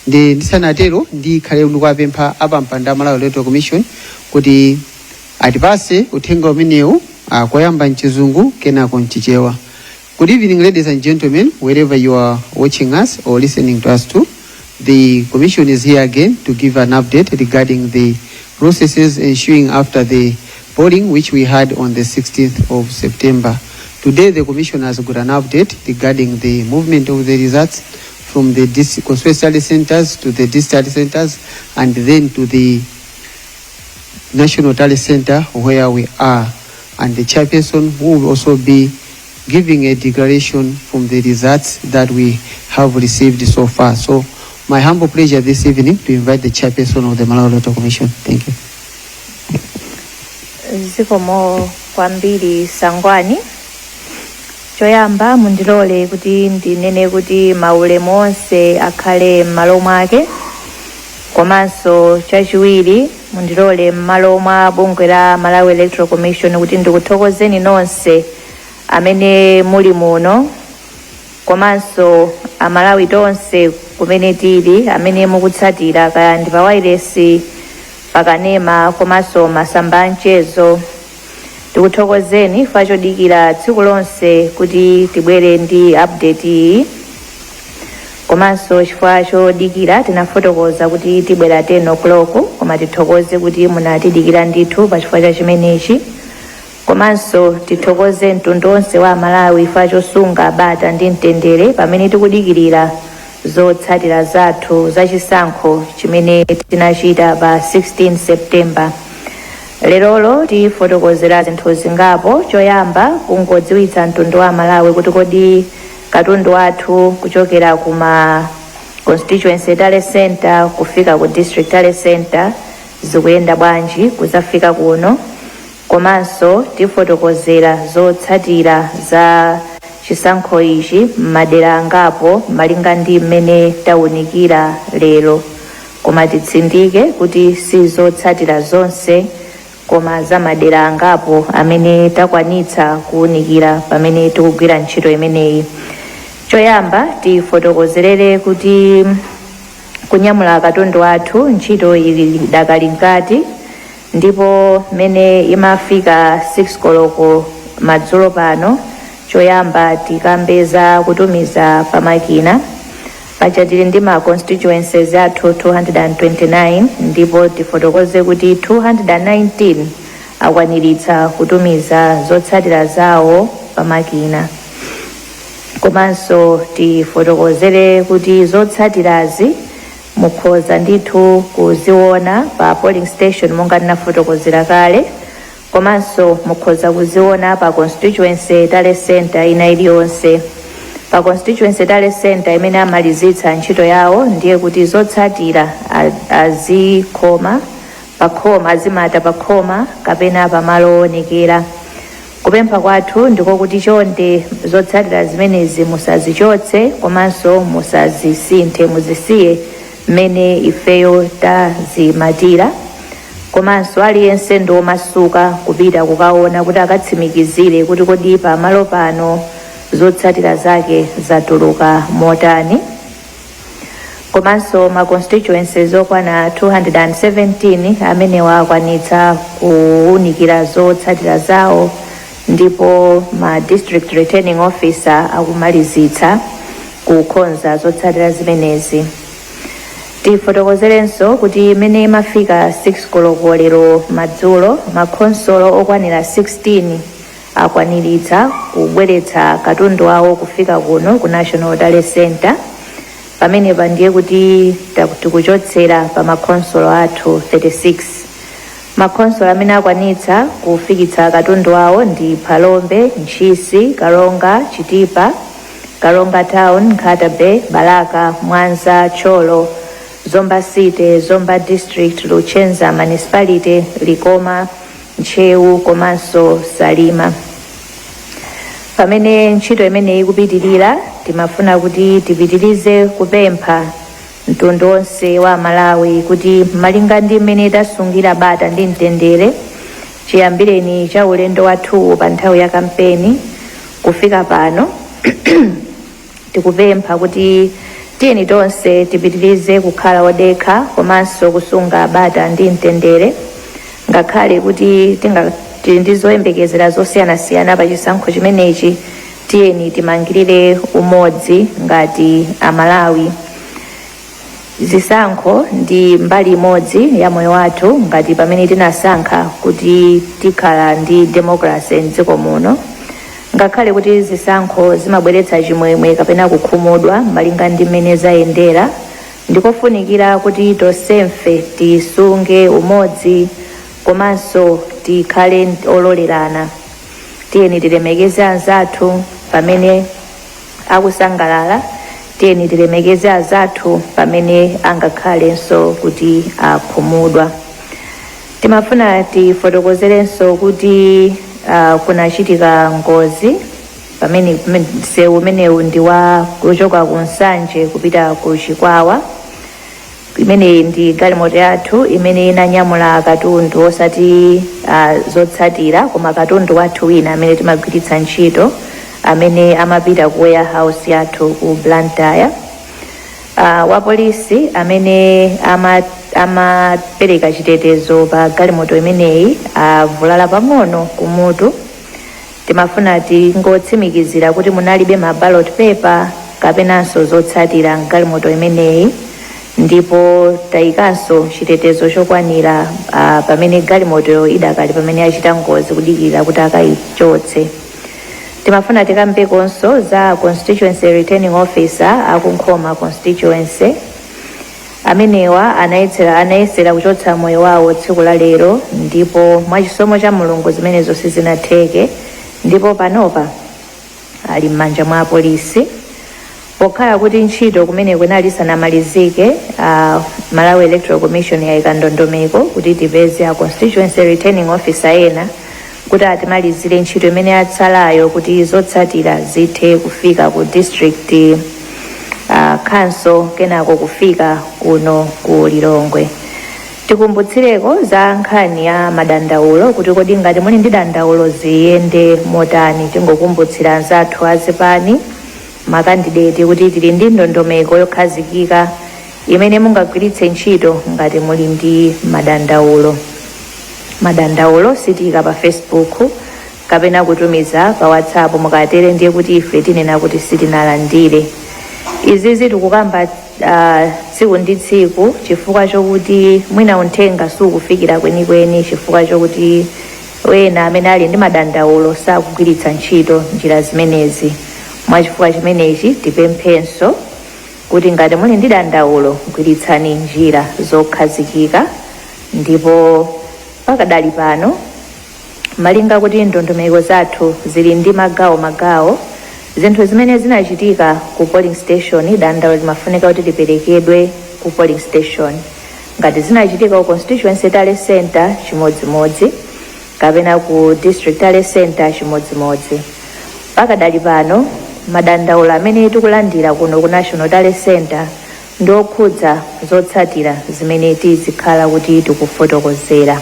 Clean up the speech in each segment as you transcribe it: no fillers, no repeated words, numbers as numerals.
ndisanatero ndikhale ndikuwapempha apampanda Malawi Electoral Commission kuti atipase uthenga umenewu koyamba mchizungu kenako mchichewa. Good evening, ladies and gentlemen, wherever you are watching us or listening to us too. The Commission is here again to give an update regarding the processes ensuing after the polling which we had on the 16th of September. Today the Commission has got an update regarding the movement of the results from the constituency centers to the district centers and then to the National Tally Center where we are. And the chairperson will also be giving a declaration from the results that we have received so far. So my humble pleasure this evening to invite the chairperson of the Malawi Electoral Commission. Thank you. Zikomo kwambiri Sangwani. Choyamba mundilole kuti ndinene kuti maulemu onse akhale m'malo mwake. Komanso chachiwiri mundilole m'malo mwa bungwe la Malawi Electoral Commission kuti ndikuthokozeni nonse amene muli muno. Komanso amalawi tonse kumene tili amene mukutsatira kaya ndi pa wireless pakanema komanso masamba mchezo. Tikuthokozeni chifukwa chodikira tsiku lonse kuti tibwere ndi update iyi. Komanso chifukwa chodikira tinafotokoza kuti tibwera 10 o'clock koma tithokoze kuti munatidikira ndithu pa chifukwa cha chimenechi. Komanso tithokoze mtundu onse wa Malawi chifukwa chosunga bata ndi mtendere pamene tikudikirira zotsatira zathu za chisankho chimene tinachita pa 16 September. Lerolo tifotokozera zinthu zingapo. Choyamba kungodziwitsa mtundu wa Malawi kuti kodi katundu wathu kuchokera kuma constituency Tally Center kufika ku district Tally Center zikuyenda bwanji kuzafika kuno. Komanso tifotokozera zotsatira za chisankho ichi m'madera angapo malinga ndi mmene tawunikira lero. Koma titsindike kuti si zotsatira zonse koma za madera angapo amene takwanitsa kuwunikira pamene tikugwira ntchito imeneyi. Choyamba tifotokozerere kuti kunyamula katundu wathu ntchito ili dakali Ngati ndipo mene imafika 6 koloko madzulo pano. Choyamba tikambeza kutumiza pamakina pachatili ndi ma constituencies athu 229 ndipo tifotokoze kuti 219 akwaniritsa kutumiza zotsatira zawo pamakina. Komanso tifotokozere kuti zotsatirazi mukhoza ndithu kuziona pa polling station monga ndinafotokozera kale. Komanso mukhoza kuziona pa constituency Tally Center ina iliyonse. Pa constituency Tally Center imene amalizitsa ntchito yawo ndiye kuti zotsatira azikhoma pakhoma azimata pakhoma kapena pamalo owonekera. Kupempha kwathu ndiko kuti chonde zotsatira zimenezi musazichotse komanso musazisinthe muzisiye mmene ifeyo tazimatira. Komanso aliyense ndo masuka kupita kukaona kuti akatsimikizire kuti kodi pamalo pano zotsatira zake zatuluka motani. Komanso ma constituencies okwana 217 amene wakwanitsa kuwunikira zotsatira zawo ndipo ma district returning officer akumalizitsa kukonza zotsatira zimenezi. Tifotokozerenso kuti imene imafika 6 koloko lero madzulo makonsolo okwanira 16 akwaniritsa kubweretsa katundu wawo kufika kuno ku National Tally Center. Pamene pandiye kuti tikuchotsera pa makonsolo athu 36. Makonsolo amene akwanitsa kufikitsa katundu wawo ndi Palombe, Nchisi, Kalonga, Chitipa, Kalonga Town, Nkatabe, Balaka, Mwanza, Cholo, Zomba City, Zomba District, Luchenza Municipality, Likoma, Nchewu, komanso Salima. Pamene ntchito imene ikupitirira timafuna kuti tipitirize kupempha mtundu onse wa Malawi kuti malinga ndi mmene tasungira bata ndi mtendere chiyambireni cha ulendo wathu pa nthawi ya kampeni kufika pano tikupempha kuti tiyeni tonse tipitirize kukhala odekha komanso kusunga bata ndi mtendere, ngakhale kuti tili ndi zoyembekezera zosiyanasiyana pa chisankho chimenechi. Tiyeni timangirire umodzi ngati Amalawi. Zisankho ndi mbali imodzi ya moyo wathu, ngati pamene tinasankha kuti tikhala ndi democracy m'dziko muno. Ngakhale kuti zisankho zimabweretsa chimwemwe kapena kukhumudwa malinga ndi mmene zayendera, ndikofunikira kuti tonsefe tisunge umodzi komanso tikhale ololerana. Tiyeni tilemekeze anzathu pamene akusangalala, tiyeni tilemekeze anzathu pamene angakhalenso kuti akhumudwa. Timafuna tifotokozerenso kuti kunachitika ngozi pamene msewu umenewu ndi wa kuchoka ku Nsanje kupita ku Chikwawa. Imene ndi galimoto yathu imene inanyamula katundu osati zotsatira, koma katundu wathu wina amene timagwiritsa ntchito amene amapita ku warehouse yathu ku Blantyre. Wa polisi amene amapereka chitetezo pa galimoto imeneyi avulala pang'ono kumutu. Timafuna tingotsimikizira kuti munalibe ma ballot paper kapenanso zotsatira galimoto imeneyi, ndipo tayikanso chitetezo chokwanira pamene galimoto idakali pamene achita ngozi kudikira kuti akayichotse. Timafuna tikambekonso za constituency returning officer akunkhoma constituency amenewa anayesera kuchotsa moyo wawo tsiku la lero, ndipo mwachisomo cha Mulungu zimenezo sizinatheke, ndipo panopa ali m'manja mwa polisi. Pokhala kuti ntchito kumene kunali sanamalizike, Malawi Electoral Commission yayika ndondomeko kuti tipeze a constituency returning officer ena kuti atimalizire ntchito imene yatsalayo kuti zotsatira zithe kufika ku district council kenako kufika kuno ku Lilongwe. Tikumbutsireko za nkhani ya madandaulo kuti kodi ngati muli ndi dandaulo ziyende motani. Tingokumbutsira anzathu azipani makandideti kuti tili ndi ndondomeko yokhazikika imene mungagwiritse ntchito ngati muli ndi madandaulo. Madandaulo sitika pa Facebook kapena kutumiza pa WhatsApp, mukatere ndiye kuti ife tinena kuti sitinalandire. Izi zitikukamba tsiku ndi tsiku chifukwa chokuti mwina uthenga sukufikira kwenikweni, chifukwa chokuti wena amene ali ndi madandaulo sakugwiritsa ntchito njira zimenezi. Mwachifukwa chimenechi tipemphenso kuti ngati muli ndi dandaulo gwiritsani njira zokhazikika. Ndipo pakadali pano malinga kuti ndondomeko zathu zili ndi magawo, zinthu zimene zinachitika ku polling station dandaulo limafunika kuti liperekedwe ku polling station. Ngati zinachitika ku constituency tale center chimodzimodzi kapena ku district tale center chimodzimodzi. Pakadali pano madandaulo amene tikulandira kuno ku national tale center ndokhudza zotsatira zimene tizikhala kuti tikufotokozera.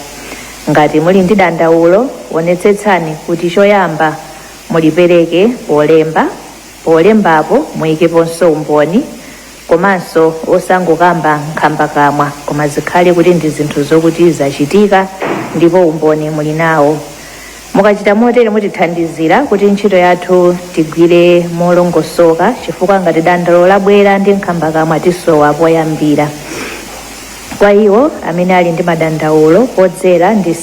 Ngati muli ndi dandaulo onetsetsani kuti choyamba mulipereke polembapo muyikeponso umboni, komanso osangokamba nkhamba-kamwa, koma zikhale kuti ndi zinthu zokuti zachitika ndipo umboni muli nawo. Mukachita motere mutithandizira kuti ntchito yathu tigwire molongosoka, chifukwa ngati dandaulo labwera ndi nkhamba-kamwa tisowa poyambira. Kwa iwo amene ali ndi madandaulo podzera ndi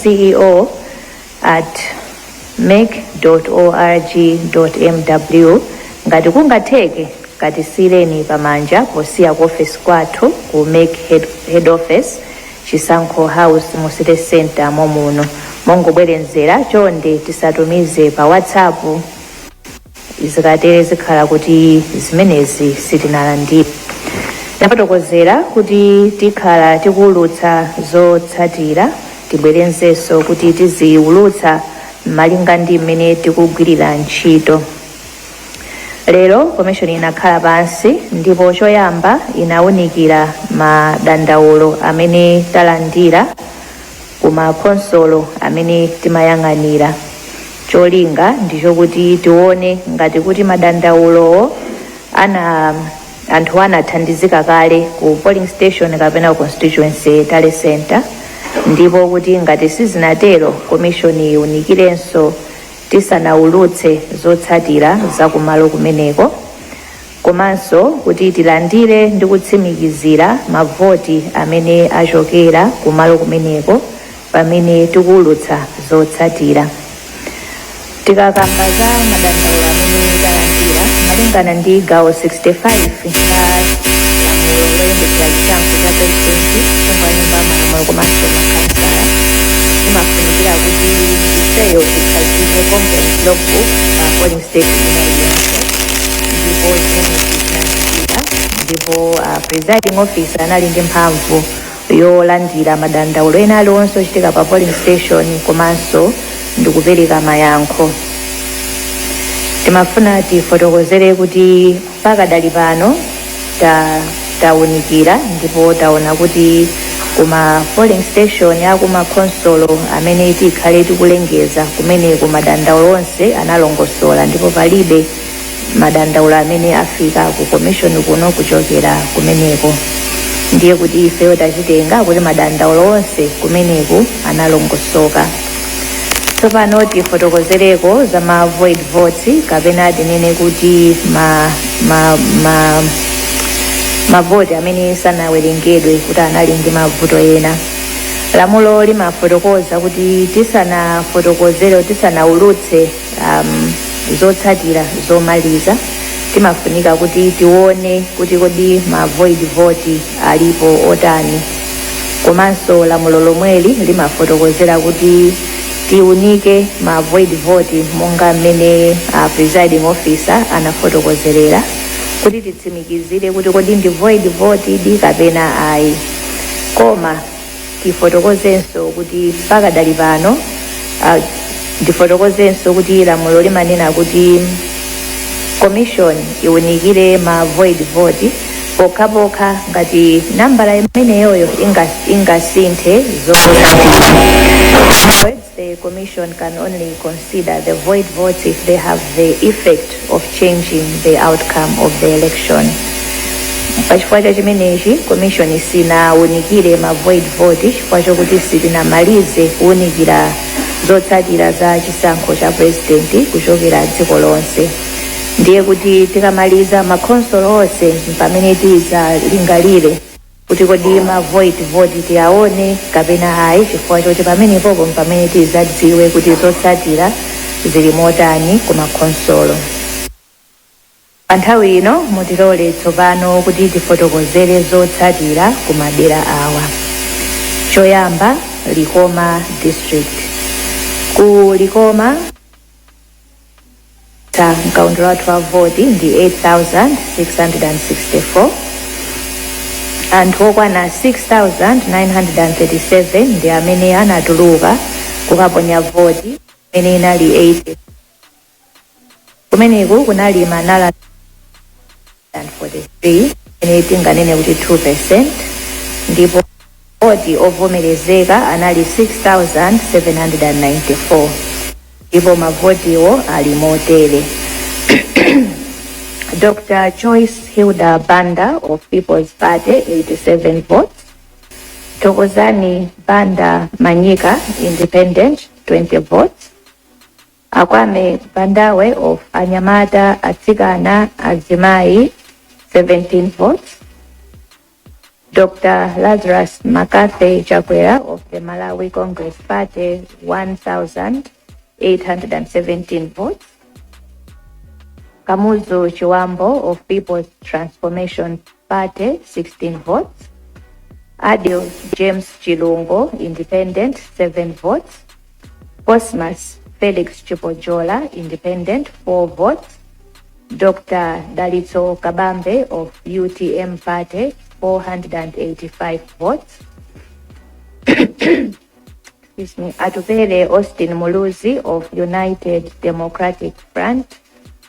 ceo@mek.org.mw. ngati kungatheke katisireni pamanja posiya ku office kwathu ku Mek head office Chisankho House mu City Center momuno. Mongobwerenzera chonde tisatumize pa WhatsApp, izikatere zikhala kuti zimenezi sitinalandire. Tafotokozera kuti tikhala tikuulutsa zotsatira, tibwerenzenso kuti tiziulutsa malinga ndi mmene tikugwirira ntchito. Lero commission inakhala pansi ndipo choyamba inawunikira madandaulo amene talandira kuma konsolo amene timayang'anira. Cholinga ndicho kuti tione ngati kuti madandaulo anthu anathandizika kale ku polling station kapena constituency tally center, ndipo kuti ngati sizinatero commission iwunikirenso tisanaulutse zotsatira za kumalo kumeneko, komanso kuti tilandire ndi kutsimikizira mavoti amene achokera kumalo kumeneko pamene tikuulutsa zotsatira. Tikakamba za madandaulo amene talandira malingana ndi gawo 65 la lamulo loyendetsera chisankho cha presidenti chomwe anyumba amalamulo komanso makansala, imafunikira kuti ifeyo tikhazike conference logbook pa polling station iliyonse, ndipo zimene zinachitika, ndipo presiding officer anali ndi mphamvu yolandira madandaulo ena aliwonse ochitika pa polling station komanso ndikupereka mayankho. Timafuna tifotokozere kuti pakadali pano tawunikira ndipo taona kuti kuma polling station akuma consolo amene tikhale tikulengeza kumeneko madandaulo onse analongosola, ndipo palibe madandaulo amene afika ku commission kuno kuchokera kumeneko. Ndiye kuti ifeyo tachitenga kuti madandaulo onse kumeneko analongosoka. Tsopano tifotokozereko za ma void votes kapena tinene kuti mavoti amene sanawerengedwe kuti anali ndi mavuto ena. Lamulo limafotokoza kuti tisanafotokozere tisanaulutse zotsatira zomaliza, timafunika kuti tione kuti kodi ma void vote alipo otani, komanso lamulo lomweli limafotokozera kuti tiunike ma void vote monga mmene presiding officer anafotokozerera kuti titsimikizire kuti kodi ndi void vote di kapena ayi. Koma tifotokozenso kuti pakadali pano ndifotokozenso kuti lamulo limanena kuti commission iunikire ma void vote pokhapokha ngati nambala imeneyoyo ingasinthe zotsatira. The commission can only consider the void votes if they have the effect of changing the outcome of the election. Pachifukwa cha chimenechi commission sinaunikire ma void vote chifukwa chokuti sitinamalize kuunikira zotsatira za chisankho cha president kuchokera dziko lonse. Ndiye kuti tikamaliza makonsolo onse pamene tizalingalire kuti kodi ma void vote tiaone kapena ayi, chifukwa choti pamene popo pamene tizadziwe kuti zotsatira zili motani ku makonsolo. Pa nthawi ino mutilole tsopano kuti tifotokozere zotsatira ku madera awa. Choyamba, Likoma district. Ku Likoma mkaundula wathu wa voti ndi 8,664. Anthu okwana 6,937 ndi amene anatuluka kukaponya voti amene inali 80. Kumeneku kunali manala 43 amene tinganene kuti 2%, ndipo voti ovomerezeka anali 6,794, ndipo mavotiwo ali motere. Dr. Joyce Hilda Banda of People's Party, 87 votes. Tokozani Banda Manyika, Independent, 20 votes. Akwame Bandawe of Anyamata Atsigana Azimai, 17 votes. Dr. Lazarus Makathe Chakwera of the Malawi Congress Party, 1,817 votes. Kamuzu Chiwambo of People's Transformation Party, 16 votes. Adil James Chilungo, Independent, 7 votes. Cosmas Felix Chipojola, Independent, 4 votes. Dr. Dalito Kabambe of UTM Party, 485 votes. Excuse me. Atupele Austin Muluzi of United Democratic Front,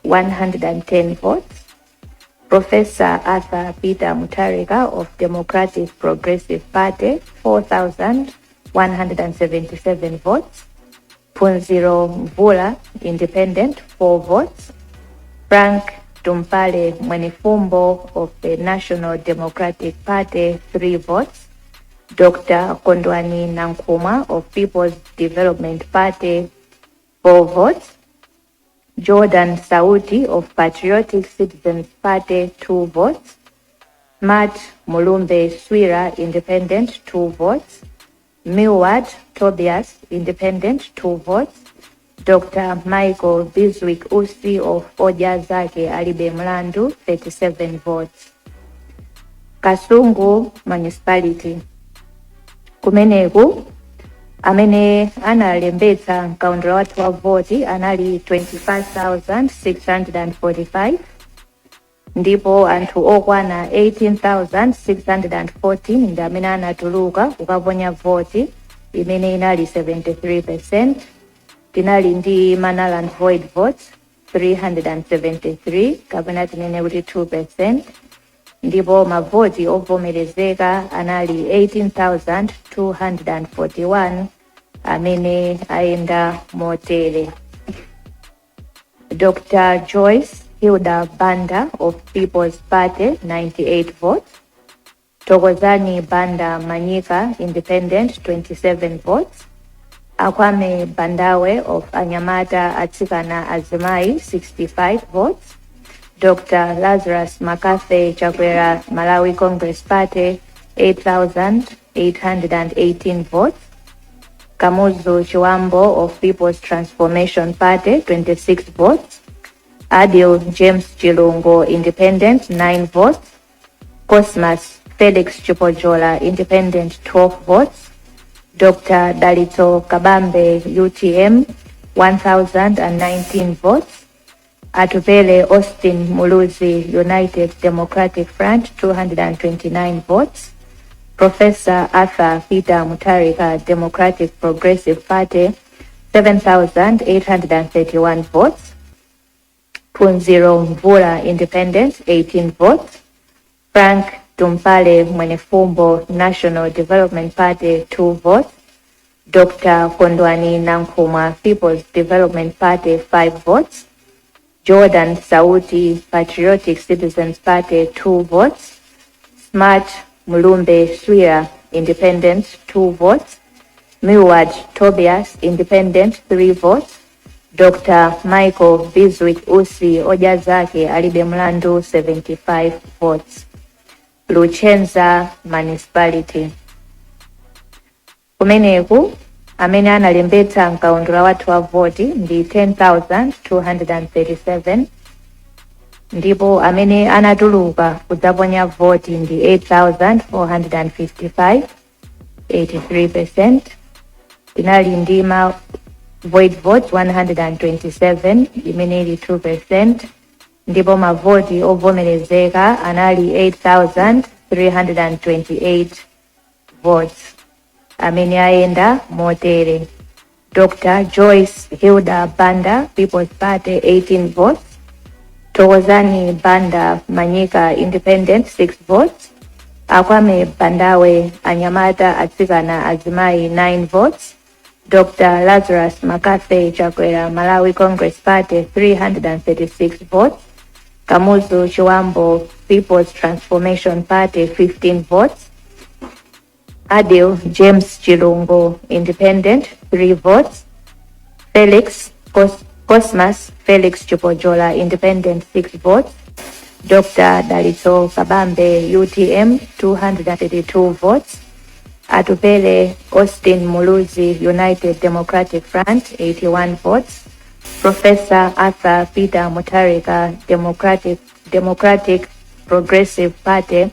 110 votes. Professor Arthur Peter Mutharika of Democratic Progressive Party, 4,177 votes. Punziro Mvula, Independent, 4 votes. Frank Tumpale Mwenifumbo of the National Democratic Party, 3 votes. Dr. Kondwani Nankuma of People's Development Party, 4 votes. Jordan Sauti of Patriotic Citizens Party, 2 votes. Matt Mulumbe Swira, Independent, 2 votes. Milward Tobias, Independent, 2 votes. Dr. Michael Biswick Usi of Ojazake Alibe Mlandu, 37 votes. Kasungu Municipality. Kumeneku, amene analembetsa mkaundula watu wa voti anali 25,645. Ndipo anthu okwana 18,614 ndi amene anatuluka kukaponya voti imene inali 73%. Tinali ndi Manaland void votes 373 kapena tinene kuti 2%. Ndipo mavoti ovomerezeka anali 18,241 amene ayenda motere. Dr. Joyce Hilda Banda of People's Party, 98 votes. Tokozani Banda Manyika, Independent, 27 votes. Akwame Bandawe of Anyamata Atsikana Azimai, 65 votes. Dr. Lazarus Makathe Chakwera Malawi Congress Party, 8,818 votes. Kamuzu Chiwambo of People's Transformation Party, 26 votes. Adil James Chilungo, Independent, 9 votes. Cosmas Felix Chupojola, Independent, 12 votes. Dr. Dalito Kabambe, UTM, 1,019 votes. Atupele Austin Muluzi, United Democratic Front, 229 votes. Professor Arthur Peter Mutharika, Democratic Progressive Party, 7,831 votes. Punziro Mvula, Independent, 18 votes. Frank Tumpale Mwenefumbo, National Development Party, 2 votes. Dr. Kondwani Nankuma, People's Development Party, 5 votes. Jordan Sauti, Patriotic Citizens Party, 2 votes. Smart Mulumbe Swira, Independent, 2 votes. Milward Tobias, Independent, 3 votes. Dr. Michael Biswick Usi Ojazake Alibe Mlandu, 75 votes. Luchenza Municipality. Kumeneku, amene analembetsa mkaundula watu wa voti ndi 10,237. Ndipo amene anatuluka kudzaponya voti ndi 8,455, 83%. Tinali ndi void votes 127, imene ili 2%. Ndipo mavoti ovomerezeka anali 8,328 votes amene ayenda motere. Dr. Joyce Hilda Banda, People's Party, 18 votes. Tokozani Banda Manyika, Independent, 6 votes. Akwame Bandawe Anyamata Atsikana Azimai, 9 votes. Dr. Lazarus Makathe Chakwera Malawi Congress Party, 336 votes. Kamuzu Chiwambo People's Transformation Party, 15 votes. Adil James Chilungo, Independent, 3 votes. Cosmas Felix Chupojola, Independent, 6 votes. Dr. Dalito Kabambe, UTM, 232 votes. Atupele Austin Muluzi, United Democratic Front, 81 votes. Professor Arthur Peter Mutharika, Democratic Progressive Party,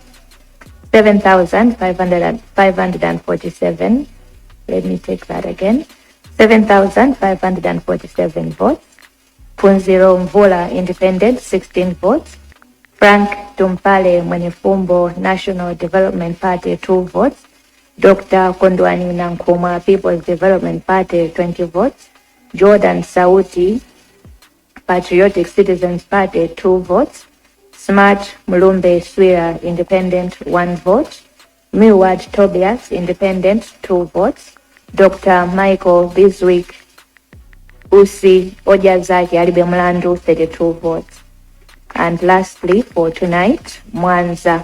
7,547. Let me take that again. 7,547 votes. Punziro Mvula, Independent, 16 votes. Frank Tumpale Mwenefumbo, National Development Party, 2 votes. Dr. Kondwani Nankuma, People's Development Party, 20 votes. Jordan Sauti, Patriotic Citizens Party, 2 votes. Smart Mulumbe Swira, Independent, 1 vote. Milward Tobias, Independent, 2 votes. Dr. Michael Biswick Usi Ojazaki Alibe Mlandu, 32 votes. And lastly, for tonight, Mwanza.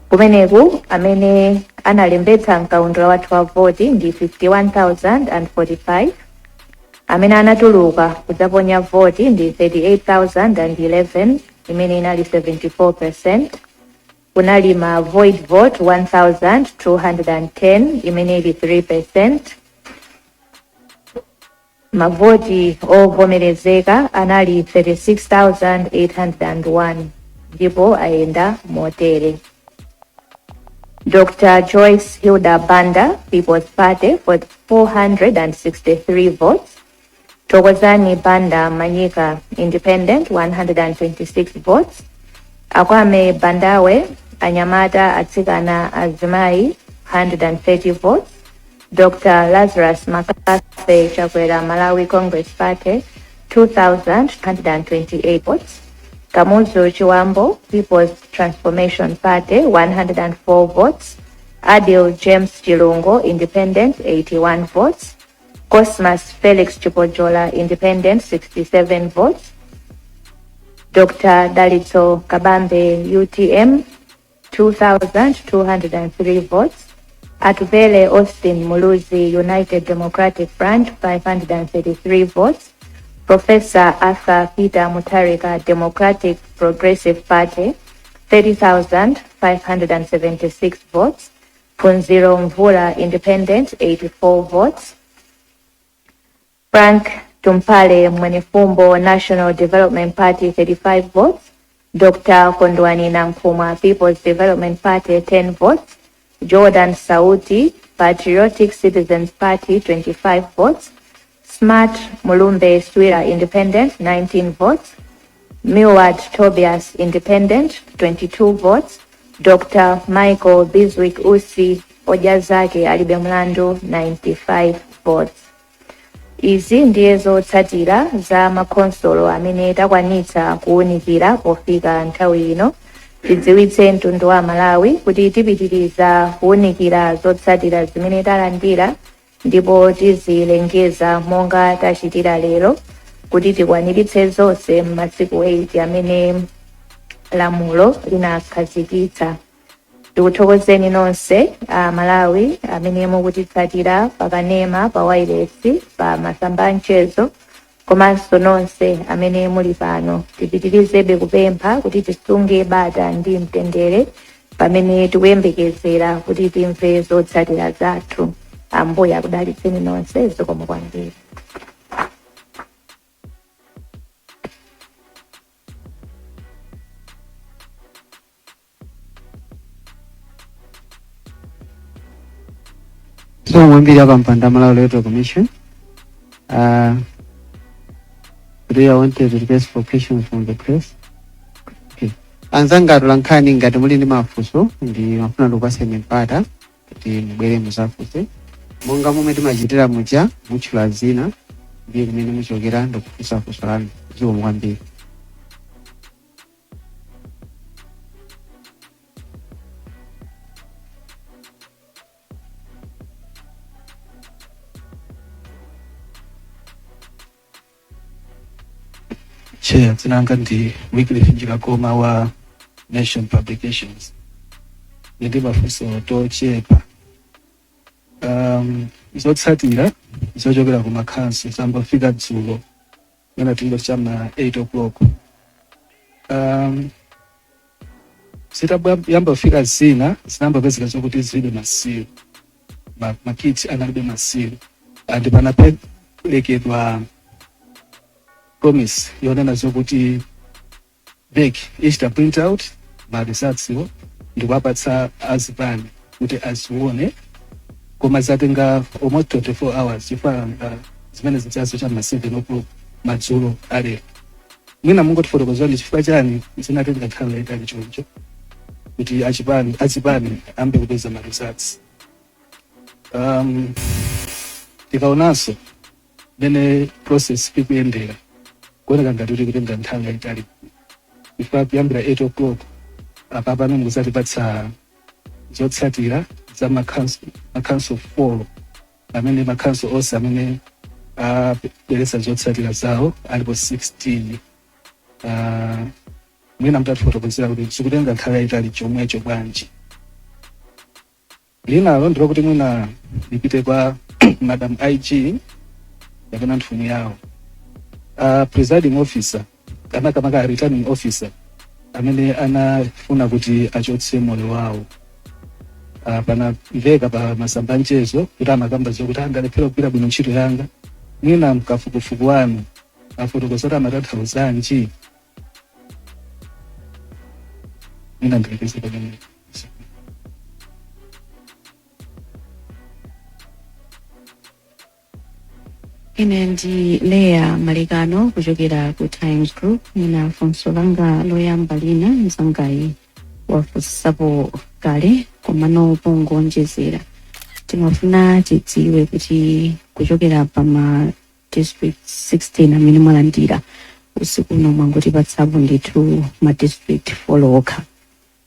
Kumeneku amene analembetsa mkaundula wathu wa voti ndi 51,045. Amene anatuluka kudzaponya voti ndi 38,011, imene inali 74%. Kunali ma void vote 1,210, imene ili 3%. Mavoti ovomerezeka anali 36,801, ndipo ayenda motere. Dr. Joyce Hilda Banda, People's Party, for 463 votes. Thokozani Banda Manyika, Independent, 126 votes. Akwame Bandawe, Anyamata Atsikana Azimai, 130 votes. Dr. Lazarus Makase Chakwera Malawi Congress Party, 2,128 votes. Kamuzu Chiwambo, People's Transformation Party, 104 votes. Adil James Chilungo, Independent, 81 votes. Cosmas Felix Chipojola, Independent, 67 votes. Dr. Dalito Kabambe, UTM, 2,203 votes. Atuvele Austin Muluzi, United Democratic Front, 533 votes. Professor Arthur Peter Mutharika, Democratic Progressive Party, 30,576 votes. Funziro Mvula, Independent, 84 votes. Frank Tumpale Mwenefumbo, National Development Party, 35 votes. Dr. Kondwani Nankumwa, People's Development Party, 10 votes. Jordan Sauti, Patriotic Citizens Party, 25 votes. Smart Mulumbe Swira, Independent, 19 votes. Milward Tobias, Independent, 22 votes. Dr. Michael Biswick Usi Ojazake Alibemlando, 95 votes. Izi ndiye zotsatira za makonsolo amene takwanitsa kuwunikira pofika nthawi ino. Tidziwitse mtundu wa Malawi kuti tipitiriza kuwunikira zotsatira zimene talandira ndipo tizilengeza monga tachitira lero kuti tikwaniritse zonse m'masiku 8 amene lamulo linakhazikitsa. Tikuthokozeni nonse Malawi amene mukutitsatira pakanema, pa wireless, pa masamba mchezo, komanso nonse amene muli pano. Tipitirizebe kupempha kuti tisunge bata ndi mtendere pamene tikuyembekezera kuti timve zotsatira zathu. Ambuye akudalitseni nonse, zikomo kwambiri. So mwambiri hapa mpanda Malawi Electoral Commission. Today I wanted to request for questions from the press. Okay. Anzanga tulankhani ngati muli ndi mafunso ndi mafuna ndikukwaseni mpata kuti mubwere muzafunse. Monga momwe timachitira muja mutchula zina ndiye kumene muchokera ndikufunsa funso lanu. Zikomo kwambiri. Chair, zinanga ndi weekly finjira koma wa Nation Publications. Ndi mafunso tochepa. Zotsatira zochokera ku makhansi zambafika dzulo ngana tingo chama 8 o'clock. Yamba fika zina zinambapezeka zokuti zilibe masilu. Makiti analibe masilu. Andi panaperekedwa promise yonena zokuti back ichita print out ma results yo ndikuwapatsa azipani kuti azione koma zatenga almost 24 hours chifukwa zimene zichazo cha ma7 o'clock madzulo ale. Mwina mungotifotokozera ndi chifukwa chani zinatenga nthawi yaitali choncho kuti azipani ambe kupeza ma results. Tikaonanso mene process ikuyendera kuoneka ngati kuti kutenga nthawi yaitali. Ifika kuyambira 8 o'clock apa pano muzatipatsa zotsatira za makhanso 4 amene makhanso onse amene aperesa zotsatira zawo alipo 16 mwina mtatifotokozera kuti sikutenga nthawi yayitali chomwecho bwanji. Linalo ndilo kuti mwina lipite kwa Madam IG yapena mfumu yawo. Presiding officer kama returning officer amene anafuna kuti achotse moyo wawo. Pana mveka pa masamba mchezo kuti amakamba zokuti angalephera kugwira bwino ntchito yanga. Mwina mkafukufuku wanu afotokozera matanthauzo mwina ndilekeze pamene. Ine ndi Leya Malikano kuchokera ku Times Group. Nina funso langa loyamba lina mzangayi wafunsapo kale komano pongonjezera. Timafuna tidziwe kuti kuchokera pa ma district 16 amene mwalandira usiku uno mwangotipatsapo ndithu ma district 4 okha.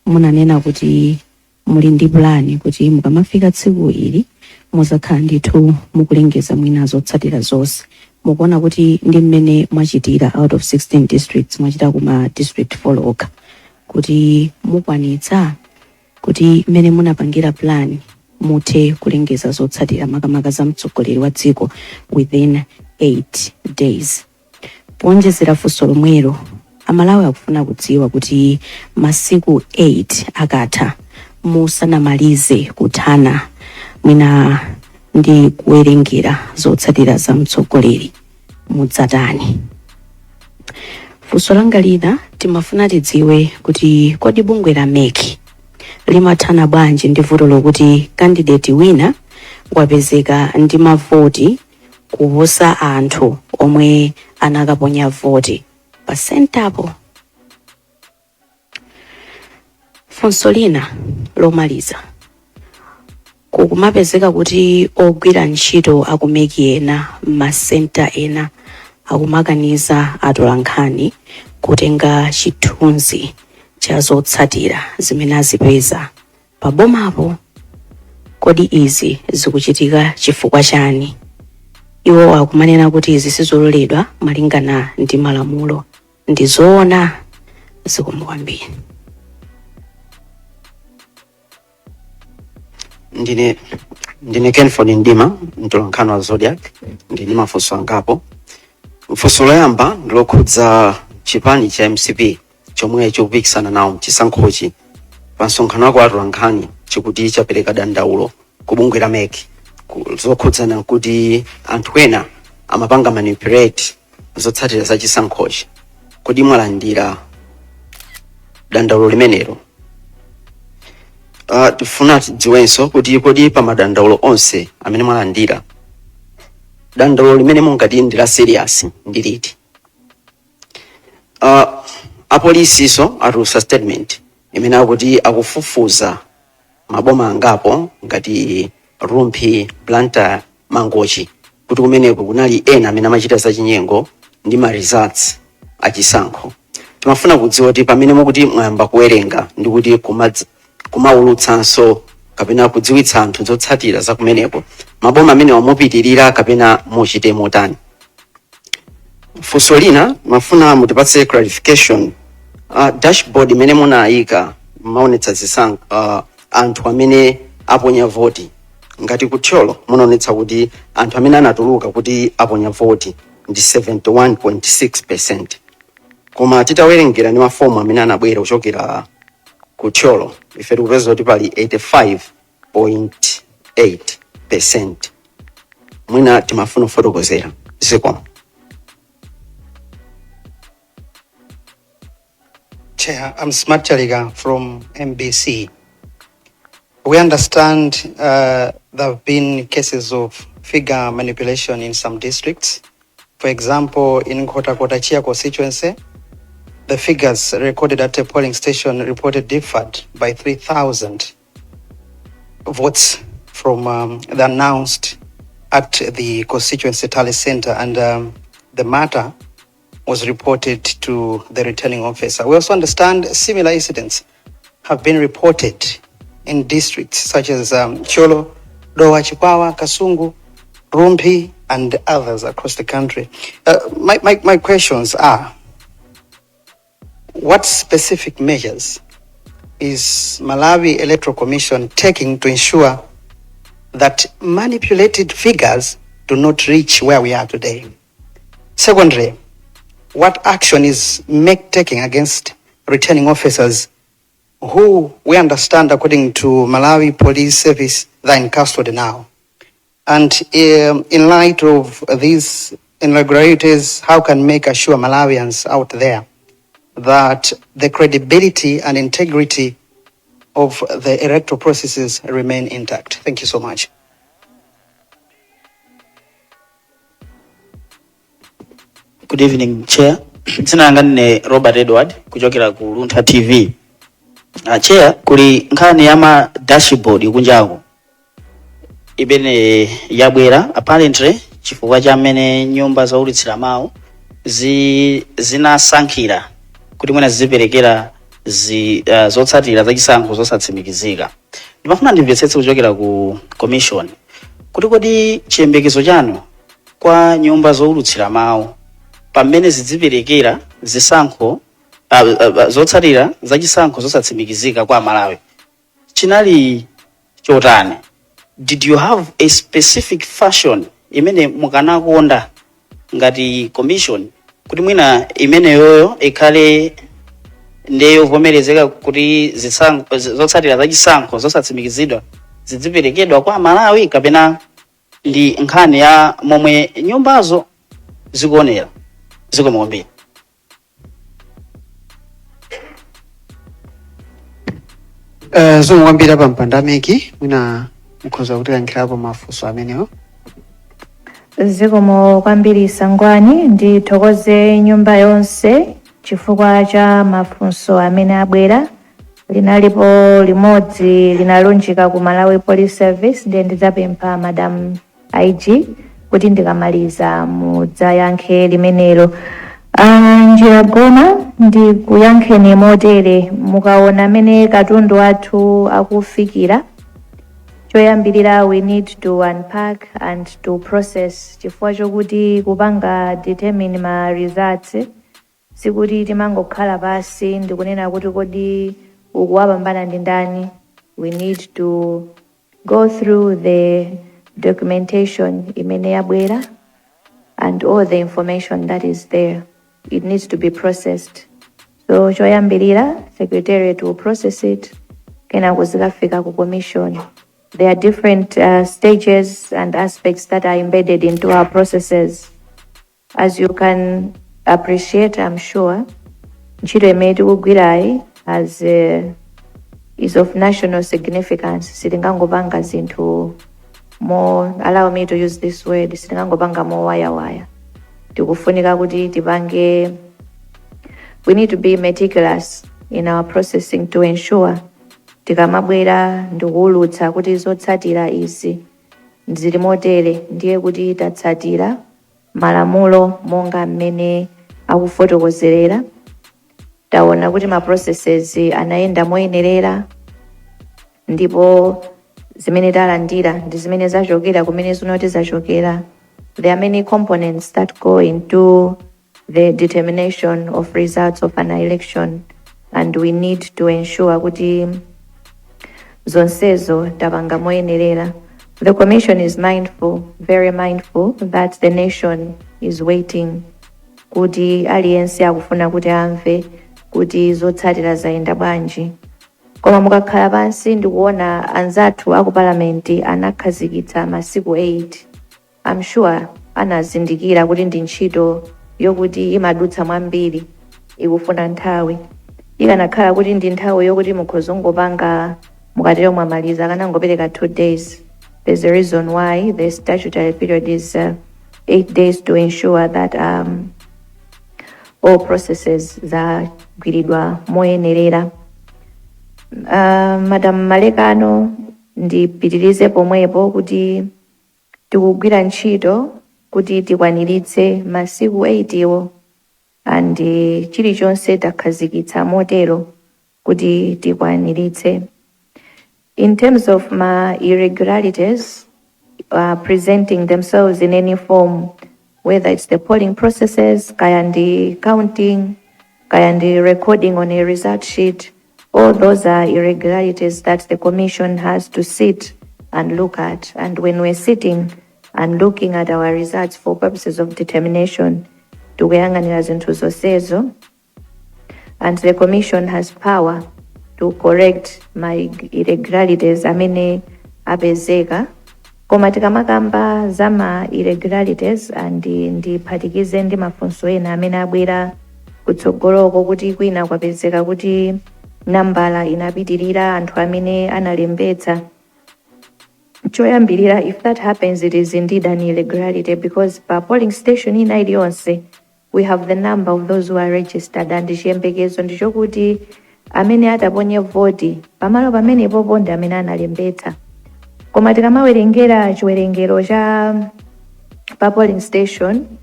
Munanena kuti muli ndi plani kuti mukamafika tsiku ili muzakhala ndithu mukulengeza mwina zotsatira zonse. Mukuona kuti ndi mmene mwachitira out of 16 districts mwachita kuma district 4 okha kuti mukwanitsa kuti mmene munapangira plan muthe kulengeza zotsatira makamaka za mtsogoleri wa dziko within 8 days. Ponjezera funso lomwelo, amalawi akufuna kudziwa kuti masiku 8 akatha musanamalize kuthana mwina ndi kuwerengera zotsatira za mtsogoleri mudzatani. Funso langa lina timafuna tidziwe kuti kodi bungwe la MEC limathana bwanji ndi vuto lokuti candidate wina wapezeka ndi mavoti kuposa anthu omwe anakaponya voti pa sentapo. Funso lina lomaliza, kukumapezeka kuti ogwira ntchito akumeki ena masenta ena akumakaniza atolankhani kutenga chithunzi cha zotsatira zimene azipeza pa bomapo. Kodi izi zikuchitika chifukwa chani? Iwo akumanena kuti izi sizololedwa malingana ndi malamulo. Ndi zoona? Zikomo kwambiri. Ndine Kenford Ndima, mtolankhani wa Zodiac. Ndine mafunso angapo. Funso loyamba ndilokhudza chipani cha MCP chomwe chikupikisana nawo chisankhochi pa msonkhano wako atolankhani chikuti chapereka dandaulo ku bungwe la MEC zokhudzana kuti anthu ena amapanga manipulate zotsatira za chisankhochi. Kodi mwalandira dandaulo limenelo? Tifuna tidziwenso kuti kodi pa madandaulo onse amene mwalandira dandaulo limene mungati ndi la serious ndi liti? Apolisi so atulutsa statement imene akuti akufufuza maboma angapo ngati Rumphi, Blantyre, Mangochi kuti kumeneko kunali ena amene amachita zachinyengo ndi ma results achisankho. Timafuna kudziwa kuti pamene mukuti mwayamba kuwerenga ndi kuti kumaulutsanso kapena kudziwitsa anthu zotsatira za kumeneko maboma amene wamupitirira kapena muchite motani. Funso lina mafuna mutipatse clarification. Dashboard imene munayika maonetsa zisankho anthu amene aponya voti ngati kuthyolo munaonetsa kuti anthu amene anatuluka kuti aponya voti ndi 71.6%. Koma titawerengera ndi mafomu amene anabwera kuchokera kuthyolo ife tikupeza kuti pali 85.8%. Mwina timafuna kufotokozera. Zikomo. Chair, I'm Smart Chaliga from MBC. We understand there have been cases of figure manipulation in some districts. For example, in Kota-Chia constituency, the figures recorded at a polling station reported differed by 3,000 votes from the announced at the constituency tally center, and the matter was reported to the returning officer. We also understand similar incidents have been reported in districts such as Cholo, Doha, Chikwawa, Kasungu, Rumphi, and others across the country. My questions are, what specific measures is Malawi Electoral Commission taking to ensure that manipulated figures do not reach where we are today? Secondly, what action is MEC taking against returning officers who we understand, according to Malawi Police Service, they're in custody now? And in light of these irregularities, how can MEC assure Malawians out there that the credibility and integrity of the electoral processes remain intact? Thank you so much. Good evening, Chair. Dzina langa ndine Robert Edward kuchokera ku Luntha TV. Chair, kuli nkhani ya ma dashboard kunjako imene yabwera apparently chifukwa cha amene nyumba zaulitsira mawu zinasankhira kuti mwina ziperekera zotsatira zachisankho zosatsimikizika. Ndimafuna ndimvetsetse kuchokera ku commission kuti kodi chiyembekezo chanu kwa nyumba zoulitsira mawu pamene zidziperekera zisankho zotsatira zachisankho zosatsimikizika kwa Malawi chinali chotani? Did you have a specific fashion imene mukanakonda ngati commission kuti mwina imene yoyo ikhale ndeyo vomerezeka kuti zisankho zotsatira zachisankho zosatsimikizidwa zidziperekedwa kwa Malawi, kapena ndi nkhani ya momwe nyumbazo zikuonera? Zikomombira. Zomwambira pa mpandameki mwina mukhoza kutiyankhirapo mafunso amenewo. Zikomo kwambiri Sangwani, ndithokoze nyumba yonse chifukwa cha mafunso amene abwera. Linalipo limodzi linalunjika ku Malawi Police Service, ndiye ndidzapempha Madam IG kuti ndikamaliza mudzayankhe limenelo. Njira goma ndi kuyankheni motere mukaona amene katundu wathu akufikira. Choyambirira, we need to unpack and to process chifukwa chokuti kupanga determine ma results sikuti timangokhala pasi ndikunena kuti kodi ukuwapambana ndi ndani. We need to go through the documentation imene yabwera and all the information that is there. It needs to be processed. So choyambirira, Secretariat will process it, kena kuzikafika ku commission. There are different stages and aspects that are embedded into our processes. As you can appreciate, I'm sure, ntchito imene tikugwirayi is of national significance. Sitingangopanga zinthu more, allow me to use this word, sitingangopanga more waya. Tikufunika kuti tipange, we need to be meticulous in our processing to ensure tikamabwera ndikuwulutsa kuti zotsatira izi ndizili motere, ndiye kuti tatsatira malamulo monga mmene akufotokozerera. Taona kuti ma processes anayenda moyenerera, ndipo zimene talandira ndi zimene zachokera kumene zinoti zachokera. There are many components that go into the determination of results of an election, and we need to ensure kuti zonsezo tapanga moyenerera. The Commission is mindful, very mindful, that the nation is waiting kuti aliyense akufuna kuti amve kuti zotsatira zayenda bwanji. Koma mukakhala pansi ndikuona anzathu aku parliament anakhazikitsa masiku 8. I'm sure anazindikira kuti ndi ntchito yokuti imadutsa mwambiri, ikufuna nthawi. Ikanakhala kuti ndi nthawi yokuti mukhozongopanga mukatero mwamaliza kanangopereka 2 days. There's a reason why the statutory period is 8 days to ensure that all processes zagwiridwa moyenerera. Madam Malekano, ndipitirize pomwepo kuti tikugwira ntchito kuti tikwaniritse masiku 8 iwo, and chilichonse takhazikitsa motero kuti tikwaniritse. In terms of my irregularities presenting themselves in any form, whether it's the polling processes, kaya ndi counting, kaya ndi recording on a result sheet. All those are irregularities that the commission has to sit and look at. And when we're sitting and looking at our results for purposes of determination, tikuyang'anira zinthu zonsezo, and the commission has power to correct my irregularities amene apezeka. Koma tikamakamba za ma irregularities and ndiphatikize ndi mafunso ena amene abwera kutsogoloko kuti kwina kwapezeka kuti nambala inapitirira anthu amene analembetsa. Choyambirira, if that happens, it is indeed an irregularity, because per polling station ina iliyonse we have the number of those who are registered, and chiyembekezo ndichokuti amene ataponye voti pamalo pamene popo ndi amene analembetsa. Koma tikamawerengera chiwerengero cha pa polling station,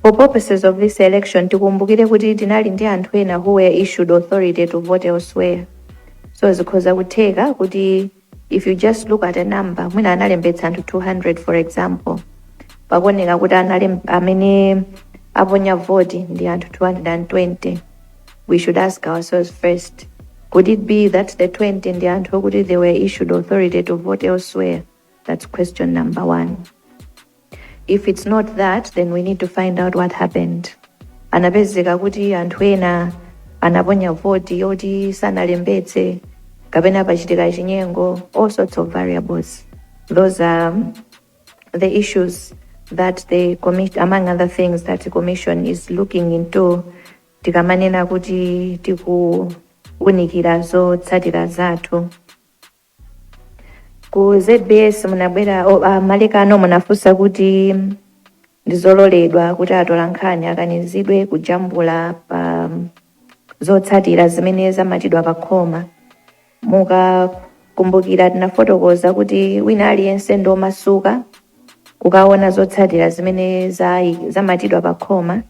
for purposes of this election, tikumbukire kuti tinali ndi anthu ena who were issued authority to vote elsewhere. So zikhoza kutheka kuti if you just look at a number, mwina analembetsa anthu 200 for example, pakuoneka kuti amene aponya voti ndi anthu 220. We should ask ourselves first, could it be that the 20 ndi anthu kuti they were issued authority to vote elsewhere? That's question number one. If it's not that, then we need to find out what happened. Anapezeka kuti anthu ena anaponya voti yoti sanalembetse, kapena pachitika chinyengo, all sorts of variables. Those are the issues that the commission, among other things, that the commission is looking into. Tikamanena kuti tikuunikira zotsatira zathu. Ku ZBS munabwera malekano munafunsa kuti ndizololedwa kuti atolankhani akanizidwe kujambula pa zotsatira zimene zamatidwa pa khoma. Mukakumbukira tinafotokoza kuti wina aliyense ndomasuka kukaona zotsatira zimene zamatidwa pa khoma,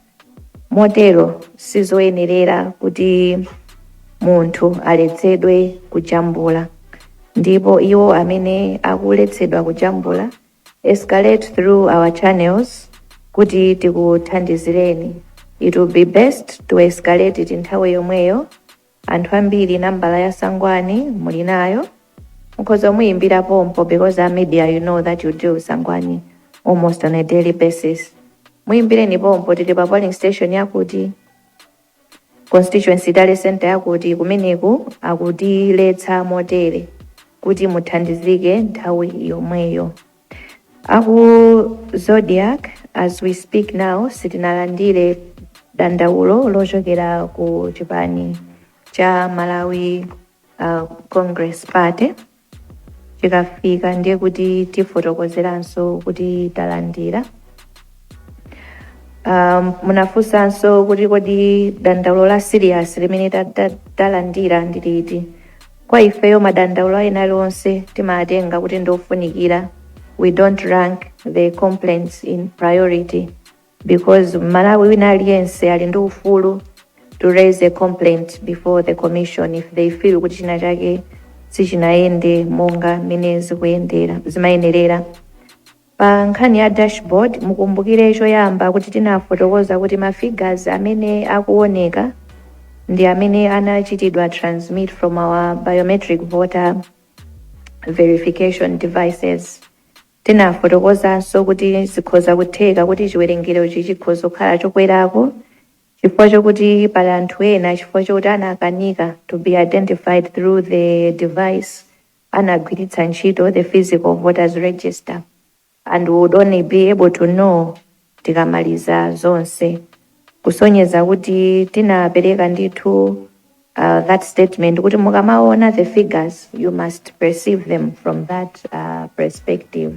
motero sizoyenerera kuti munthu aletsedwe kujambula. Ndipo iwo amene akuletsedwa kujambula escalate through our channels kuti tikuthandizireni. It will be best to escalate it nthawi yomweyo. Anthu ambiri nambala ya Sangwani muli nayo, mukhoza muyimbira pompo, because our media, you know that you deal with Sangwani almost on a daily basis. Muyimbireni pompo, tili pa polling station yakuti, constituency tali center yakuti, kumeneku akutiletsa motere kuti muthandizike nthawi yomweyo. Aku Zodiac, as we speak now, sitinalandire dandaulo lochokera ku chipani cha Malawi Congress Party. Chikafika ndiye kuti tifotokozeranso kuti talandira. Munafunsanso kuti kodi dandaulo la serious limene talandira ndiliti. Kwa ifeyo madandaulo ena lonse timatenga kuti ndofunikira. We don't rank the complaints in priority, because Malawi wina aliyense ali ndi ufulu to raise a complaint before the commission if they feel kuti china chake sichinaende monga mene zimayenerera. Pa nkhani ya dashboard, mukumbukire choyamba kuti tinafotokoza kuti ma figures amene akuoneka ndi amene anachitidwa transmit from our biometric voter verification devices. Tinafotokozanso kuti zikhoza kutheka kuti chiwerengero chikhoza kukhala chokwerako chifukwa chokuti pali anthu ena, chifukwa chokuti anakanika to be identified through the device, anagwiritsa ntchito the physical voters register, and would only be able to know tikamaliza zonse. Kusonyeza kuti tinapereka ndithu that statement kuti mukamaona the figures, you must perceive them from that perspective.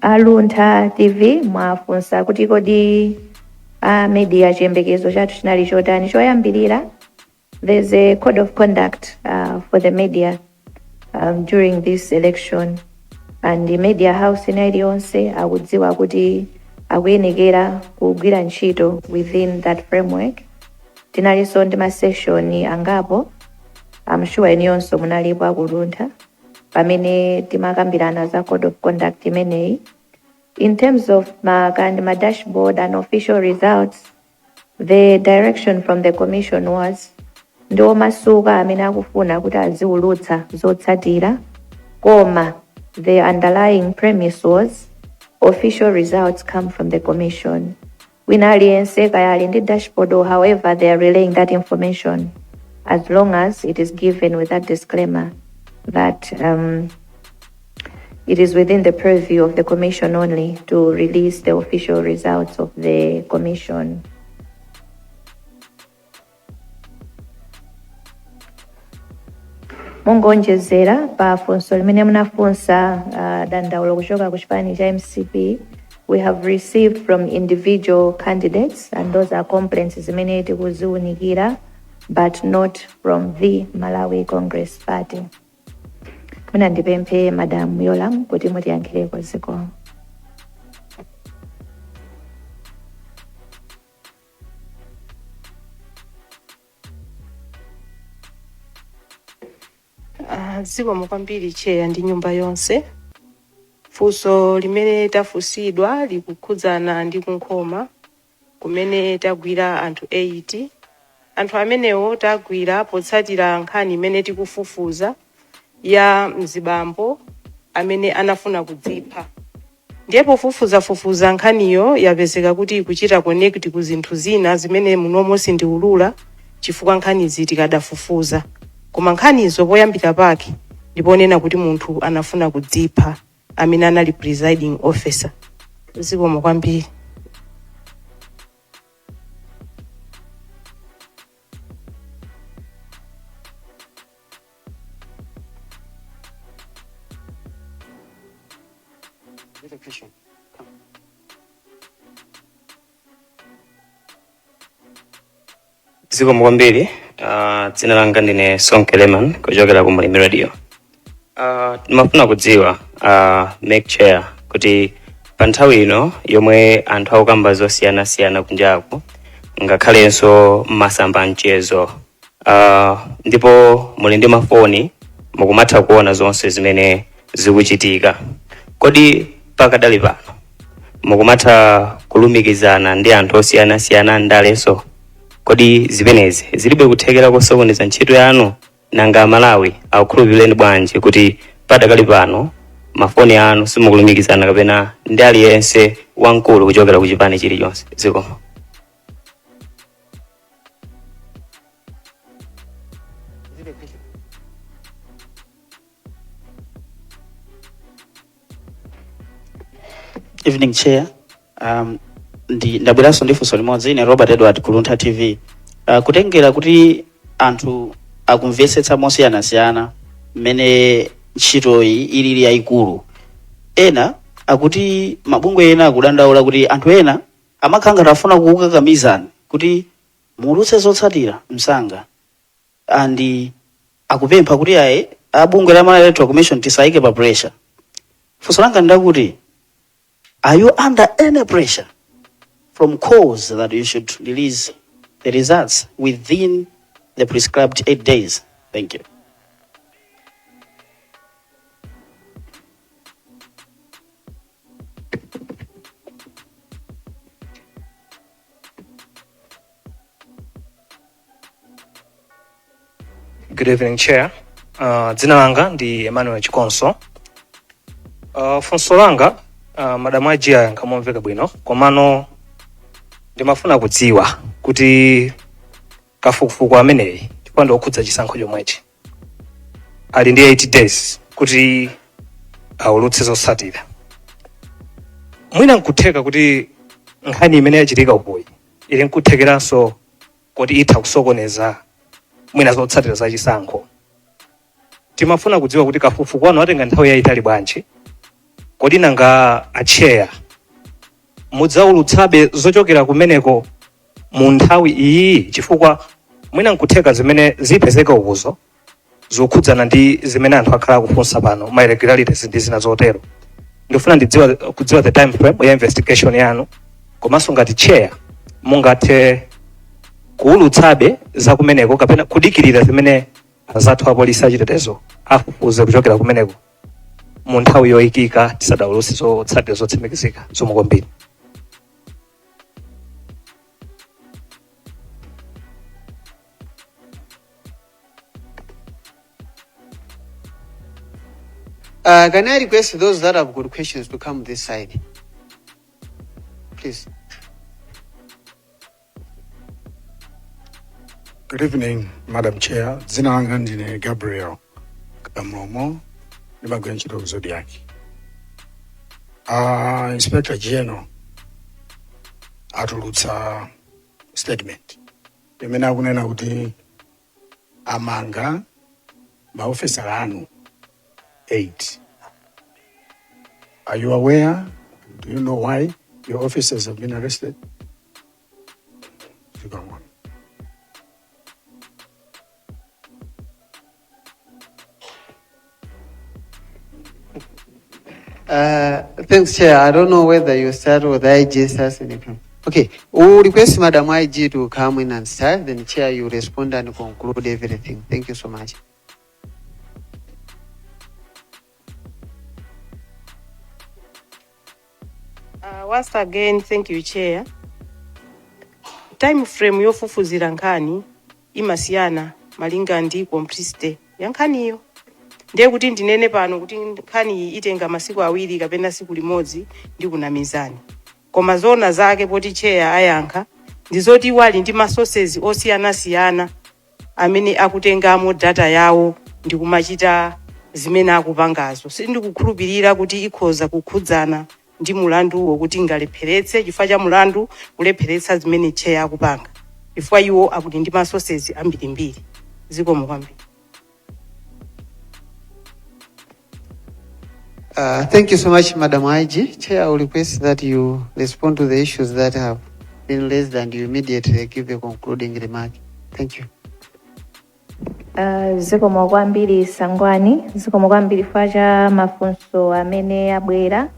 Aluntha TV mwafunsa kuti kodi media chiyembekezo chathu chinali chotani. Choyambirira, there's a code of conduct for the media during this election, and the media house ina iliyonse akudziwa kuti akuyenekera kugwira ntchito within that framework. Tinalinso ndi ma session angapo, I'm sure iniyonso munalipo akuluntha, pamene timakambirana za code of conduct imeneyi. In terms of my dashboard and official results, the direction from the commission was ndo masuka amene akufuna kuti aziulutsa zotsatira, koma the underlying premise was official results come from the commission. Wina aliyense kaya ali ndi dashboard, or however they are relaying that information, as long as it is given with that disclaimer that it is within the purview of the commission only to release the official results of the commission. Mungonjezera pa funso limene munafunsa dandaulo kuchoka ku chipani cha MCP. We have received from individual candidates, and those are complaints zimene tikuziunikira, but not from the Malawi Congress Party. Muna ndipemphe Madam Yolam kuti mutiyankhireko ziko. Ziko mukwambiri cheya ndi nyumba yonse. Funso limene tafusidwa likukhudzana ndi kunkhoma kumene tagwira anthu 80. Anthu amenewo tagwira potsatira nkhani imene tikufufuza ya mzibambo amene anafuna kudzipha. Ndiye pofufuza nkhaniyo yapezeka kuti ikuchita connect ku zinthu zina zimene munomo sindiulula chifukwa nkhanizi tikadafufuza. Koma nkhanizo poyambira pake ndiponena kuti munthu anafuna kudzipha amene anali presiding officer. Ziko mukwambiri. Ziko mukwambiri. Dzina langa ndine Sonkeleman kuchokera ku Mulimi Radio. Ndimafuna kudziwa make chair kuti pa nthawi ino yomwe anthu akukamba zosiyana kunjaku ngakhalenso masamba mchezo, ndipo muli ndi mafoni mukumatha kuona zonse zimene zikuchitika. Kodi pakadali pano mukumatha kulumikizana ndi anthu osiyana ndalenso? Kodi zimenezi zilibe kuthekera kusokoneza ntchito yanu? Nanga Malawi akukhulupireni bwanji kuti padakali pano mafoni anu simukulumikizana kapena ndi aliyense wamkulu kuchokera ku chipani chilichonse? Ziko. Evening Chair. Ndabweraso ndi funso limodzi. Ine Robert Edward Kulunta TV. Kutengera kuti anthu akumvetsetsa mosiyana mmene ntchito ilili yayikulu. Ena akuti mabungwe ena akudandaula kuti anthu ena amakhala ngati afuna kukukakamizani kuti muulutse zotsatira msanga. Andi akupempha kuti ayi abungwe la Malawi Electoral Commission tisayike pa pressure. Funso langa ndakuti, are you under any pressure from cause that you should release the results within the prescribed 8 days? Thank you. Good evening, Chair. Dzina langa ndi Emmanuel Chikonso. Funso langa Madam Ajia nkamumveka bwino, komano ndimafuna kudziwa kuti kafukufuku ameneyi chipanda okhudza chisankho chomwechi ali ndi 8 days kuti aulutse zotsatira. Mwina nkutheka kuti nkhani imene yachitika upoyi ili nkuthekeranso kuti itha kusokoneza mwina zotsatira za chisankho. Timafuna kudziwa kuti kafukufuku wanu atenga nthawi yayitali bwanji, kodi nanga acheya mudzaulutsabe zochokera kumeneko mu nthawi iyi, chifukwa mwina nkutheka zimene zipezeka ukuzo zokhudzana ndi zimene anthu akhala kufunsa pano, ma irregularities ndi zina zotero. Ndifuna kudziwa the time frame ya investigation yanu, komanso ngati chair mungathe kuulutsabe zakumeneko kapena kudikirira zimene azathu apolisi achitetezo afufuze kuchokera kumeneko mu nthawi yoyikika tisadawuluse zotsatira zotsimikizika zomwe kwambiri. Can I request those that have good questions to come this side? Please. Good evening, Madam Chair. Zina langa ndine Gabriel Kamlomo, nimagwenchito Zodiac. Inspector General atulutsa statement. Imene akunena kuti amanga maofisa anu 8. Are you aware? Do you know why your officers have been arrested? Thanks, Chair. I don't know whether you start with IG starts anything. Okay, we'll request Madam IG to come in and start, then Chair, you respond and conclude everything. Thank you so much. Once again, thank you, Chair. Time frame yofufuzira nkhani imasiyana malinga ndi complicity ya nkhaniyo. Ndiye kuti ndinene pano kuti nkhani itenga masiku awiri kapena siku limodzi ndi kunamizani. Koma zona zake poti Chair ayankha ndizoti wali ndi ma sources osiyana-siyana amene akutengamo data yawo ndi kumachita zimene akupangazo. Sindikukhulupirira kuti ikhoza kukhudzana ndi mulandu wokuti ngalepheretse chifukwa cha mulandu kulepheretsa zimene Chair akupanga. Chifukwa iwo akuti ndi ma sources ambirimbiri. Zikomo kwambiri. Thank you so much, Madam IG. Chair, I will request that you respond to the issues that have been raised and you immediately give a concluding remark. Thank you. Zikomo kwambiri Sangwani, zikomo kwambiri faja mafunso amene abwera.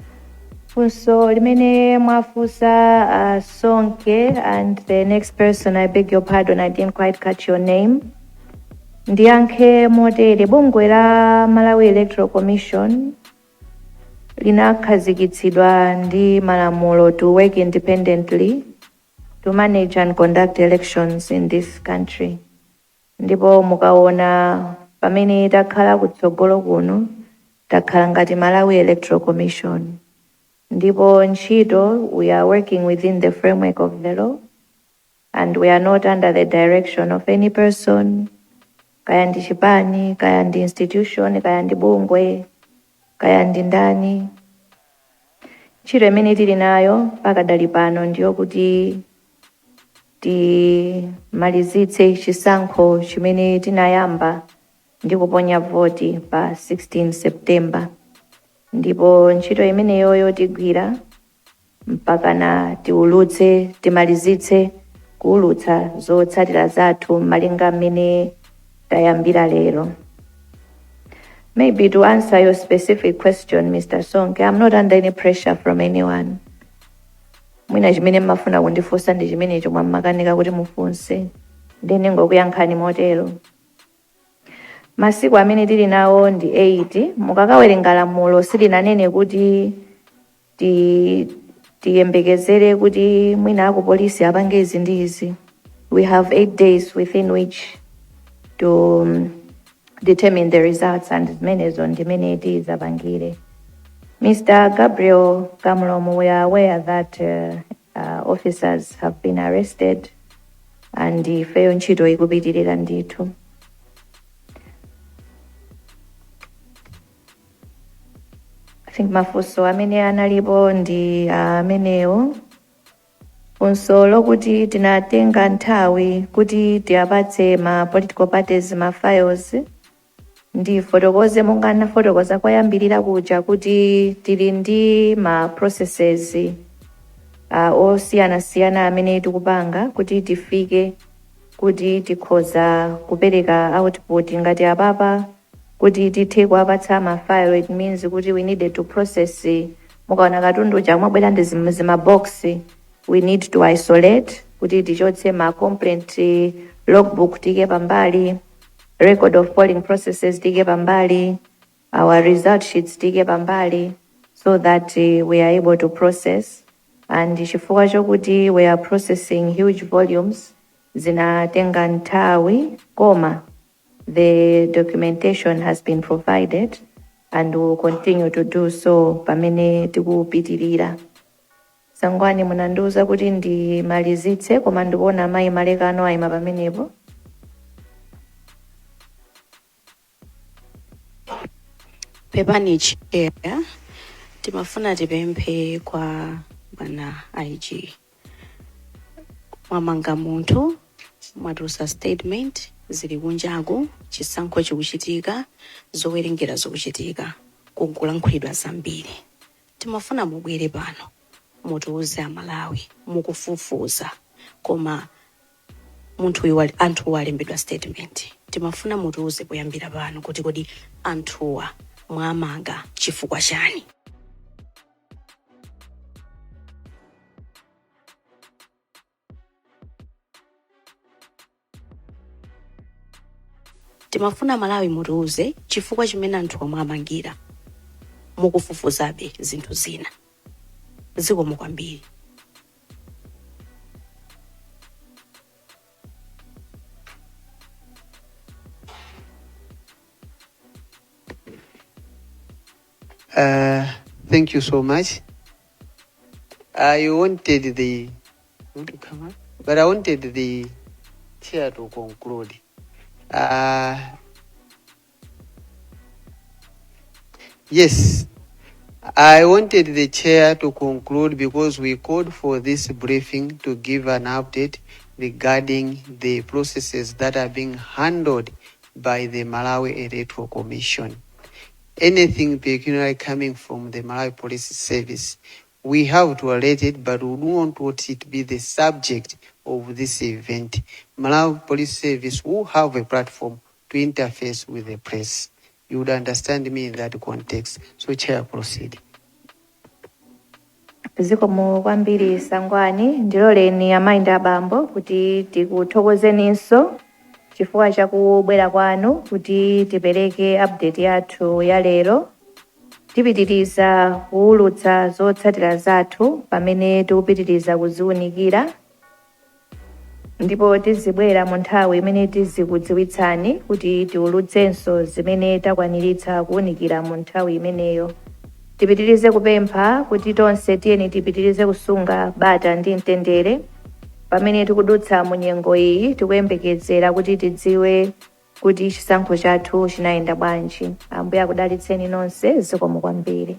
Funso limene mwafusa Sonke, and the next person, I beg your pardon, I didn't quite catch your name. Ndiyankhe motere bungwe la Malawi Electoral Commission linakhazikitsidwa ndi malamulo to work independently to manage and conduct elections in this country. Ndipo mukaona pamene takhala kutsogolo kuno takhala ngati Malawi Electoral Commission. Ndipo ntchito, we are working within the framework of the law and we are not under the direction of any person, kaya ndi chipani, kaya ndi institution, kaya ndi bungwe, kaya ndi ndani. Ntchito imene tili nayo pakadali pano ndiyo kuti timalizitse chisankho chimene tinayamba ndi kuponya voti pa 16 September. Ndipo ntchito imeneyo tigwira mpakana tiulutse, timalizitse kuulutsa zotsatira zathu malinga mmene tayambira lero. Maybe to answer your specific question, Mr. Sonke, I'm not under any pressure from anyone. Mwina chimene mmafuna kundifunsa ndi chimene chomwe mmakanika kuti mufunse, ndine ngokuyankhani motero. Masiku amene tili nawo ndi 8, mukakawerenga lamulo silinanene kuti tiyembekezere kuti mwina akupolisi apange izi ndi izi. We have 8 days within which to determine the results, and zimenezo ndimene tizapangire. Mr. Gabriel Kamlomo, we are aware that officers have been arrested and ifeyo ntchito ikupitirira ndithu. I think mafunso amene analipo ndi amenewo. Funso lokuti tinatenga nthawi kuti tiapatse ma political parties ma files ndi fotokoze monga nafotokoza kwayambirira kuja kuti tili ndi ma processes osiyana-siyana amene tikupanga kuti tifike kuti tikhoza kupereka output ngati apapa kuti tithe kuapatsa ma file. It means kuti we needed to process, mukaona katundu chamwabwera ndi zimabox, we need to isolate kuti tichotse ma complaint logbook tike pambali, record of polling processes tike pambali, our result sheets tike pambali so that we are able to process, and chifukwa chokuti we are processing huge volumes zinatenga nthawi, koma the documentation has been provided and will continue to do so pamene tikupitirira. Sangwani munandiuza kuti ndimalizitse, koma ndikuona mayi Malekano ayima pamenepo. Pepani chair, timafuna tipemphe kwa bwana IG. Mwamanga munthu, mwatulutsa statement, zili kunjaku, chisankho chikuchitika, zowerengera zokuchitika, kukulankhulidwa zambiri. Timafuna mubwere pano, mutiuze Amalawi, mukufufuza, koma anthu alembedwa statement. Timafuna mutiuze kuyambira pano kuti kodi anthuwa mwamanga chifukwa chani. Timafuna Malawi mutiuze chifukwa chimene anthuwa mwamangira, mukufufuzabe zinthu zina. Zikomo kwambiri. Thank you so much. I wanted the chair to conclude. Yes, I wanted the chair to conclude because we called for this briefing to give an update regarding the processes that are being handled by the Malawi Electoral Commission. Anything peculiarly coming from the Malawi Police Service, we have to alert it, but we don't want it to be the subject of this event. Malawi Police Service will have a platform to interface with the press. You would understand me in that context. So, Chair, proceed. Zikomo kwambiri Sangwani, ndiloleni amayi abambo kuti tikuthokozeninso chifukwa chakubwera kwanu kuti tipereke update yathu ya lero. Tipitiriza kuwulutsa zotsatira zathu pamene tikupitiriza kuziwunikira, ndipo tizibwera mu nthawi imene tizikudziwitsani kuti tiwulutsenso zimene takwaniritsa kuwunikira mu nthawi imeneyo. Tipitirize kupempha kuti tonse tiyeni tipitirize kusunga bata ndi mtendere pamene tikudutsa mu nyengo iyi, tikuyembekezera kuti tidziwe kuti chisankho chathu chinayenda bwanji. Ambuye akudalitseni nonse. Zikomo kwambiri.